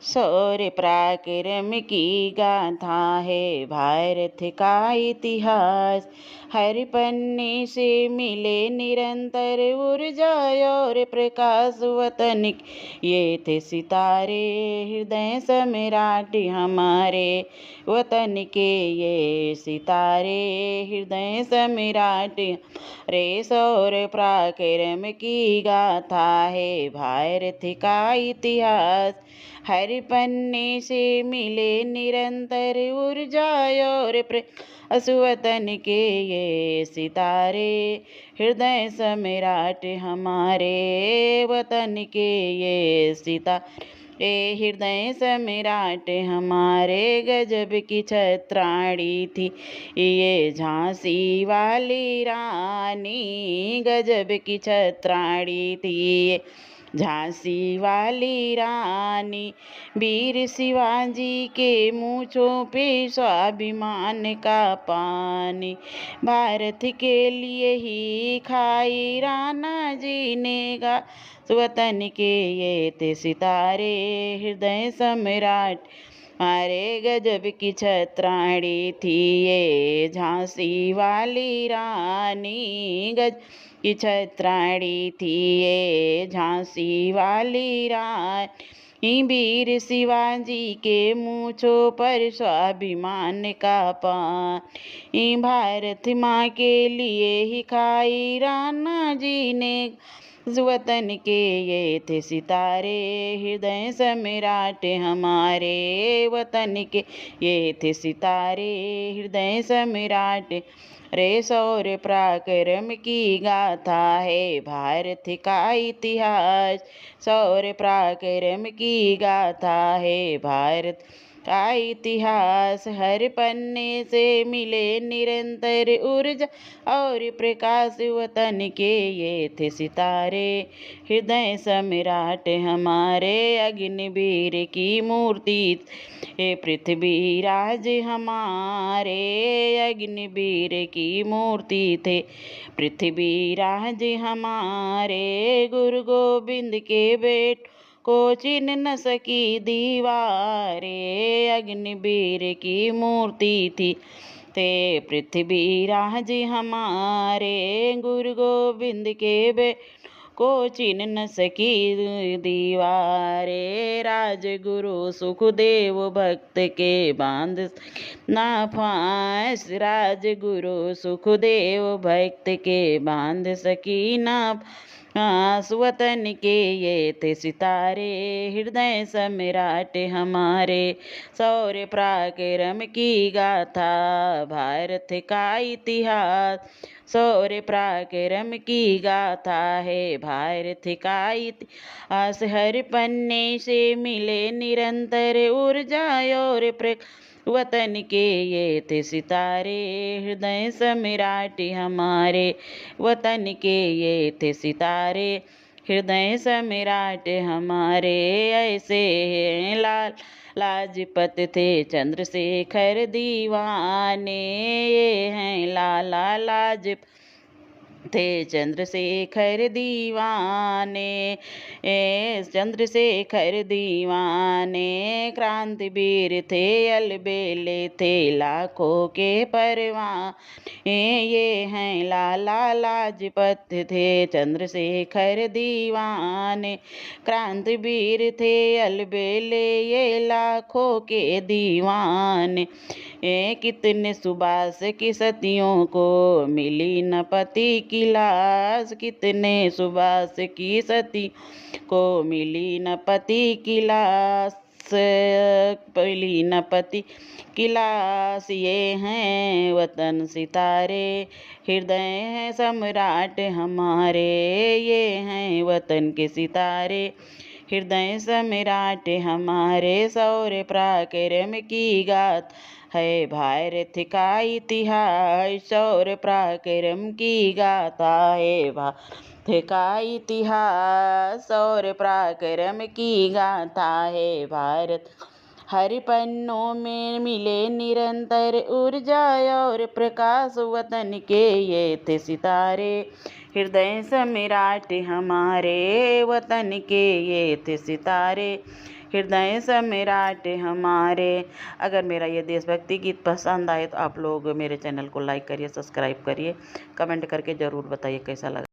शौर्य पराक्रम की गाथा है भारत का इतिहास। हर पन्ने से मिले निरंतर ऊर्जा और प्रकाश वतन के ये थे सितारे, हृदय सम्राट हमारे वतन के ये सितारे, हृदय सम्राट रे। शौर्य पराक्रम की गाथा है भारत का इतिहास। हर पन्ने से मिले निरंतर ऊर्जा और प्रकाश वतन के ये सितारे, हृदय सम्राट हमारे वतन के ये सितारे, हृदय सम्राट हमारे। गजब की छत्राणी थी ये झांसी वाली रानी, गजब की छत्राणी थी ये झांसी वाली रानी। वीर शिवाजी के मूँछों पे स्वाभिमान का पानी, भारत के लिए ही खाई राणा जी ने गा। वतन के ये थे सितारे, हृदय सम्राट हमारे। गजब की छत्राणी थी ये झांसी वाली रानी, गज की छत्राणी थी ये झांसी वाली रानी। वीर शिवाजी के मूँछों पर स्वाभिमान का पानी, भारत माँ के लिए ही खाई राणा जी ने। वतन के ये थे सितारे, हृदय सम्राट हमारे वतन के ये थे सितारे, हृदय सम्राट रे। शौर्य पराक्रम की गाथा है भारत का इतिहास। शौर्य पराक्रम की गाथा है भारत का इतिहास। हर पन्ने से मिले निरंतर ऊर्जा और प्रकाश वतन के ये थे सितारे, हृदय सम्राट हमारे। अग्निवीर की मूर्ति ये पृथ्वी राज हमारे, अग्निवीर की मूर्ति थे पृथ्वी राज हमारे। गुरु गोविंद के बेट को चिन्ह न सकी दीवारें, अग्निवीर की मूर्ति थी ते पृथ्वी राज हमारे। गुरु गोविंद के बेट को चिन्ह न सकी दीवारे, राजगुरु सुखदेव भक्त के बांध ना फांस, राजगुरु सुखदेव भक्त के बांध सकी ना फांस। वतन के ये थे सितारे, हृदय सम्राट हमारे। शौर्य पराक्रम की गाथा भारत का इतिहास। शौर्य पराक्रम की गाथा है भारत का इतिहास। हर पन्ने से मिले निरंतर ऊर्जा और वतन के ये थे सितारे, हृदय सम्राट हमारे वतन के ये थे सितारे, हृदय सम्राट हमारे। ऐसे लाल लाजपत थे चंद्रशेखर दीवाने, ये हैं लाला लाजपत थे चंद्रशेखर दीवाने, चंद्रशेखर दीवाने। क्रांतिवीर थे अलबेले थे लाखों के परवाने, ये हैं लाला लाजपत थे चंद्रशेखर दीवाने। क्रांतिवीर थे अलबेले ये लाखों के दीवाने। कितने सुबास की सतियों को मिली न पति की लाश, कितने सुबास की सती को मिली न पति की लाश, मिली न पति की लाश। ये हैं वतन सितारे, हृदय है सम्राट हमारे, ये हैं वतन के सितारे, हृदय सम्राट हमारे। शौर्य पराक्रम की गाथा है भारत का इतिहास। शौर्य पराक्रम की गाथा है भारत का इतिहास। शौर्य पराक्रम की गाथा है भारत। हर पन्नों में मिले निरंतर ऊर्जा और प्रकाश वतन के ये थे सितारे, हृदय सम्राट हमारे वतन के ये थे सितारे, हृदय सम्राट हमारे। अगर मेरा ये देशभक्ति गीत पसंद आए तो आप लोग मेरे चैनल को लाइक करिए, सब्सक्राइब करिए, कमेंट करके ज़रूर बताइए कैसा लगा।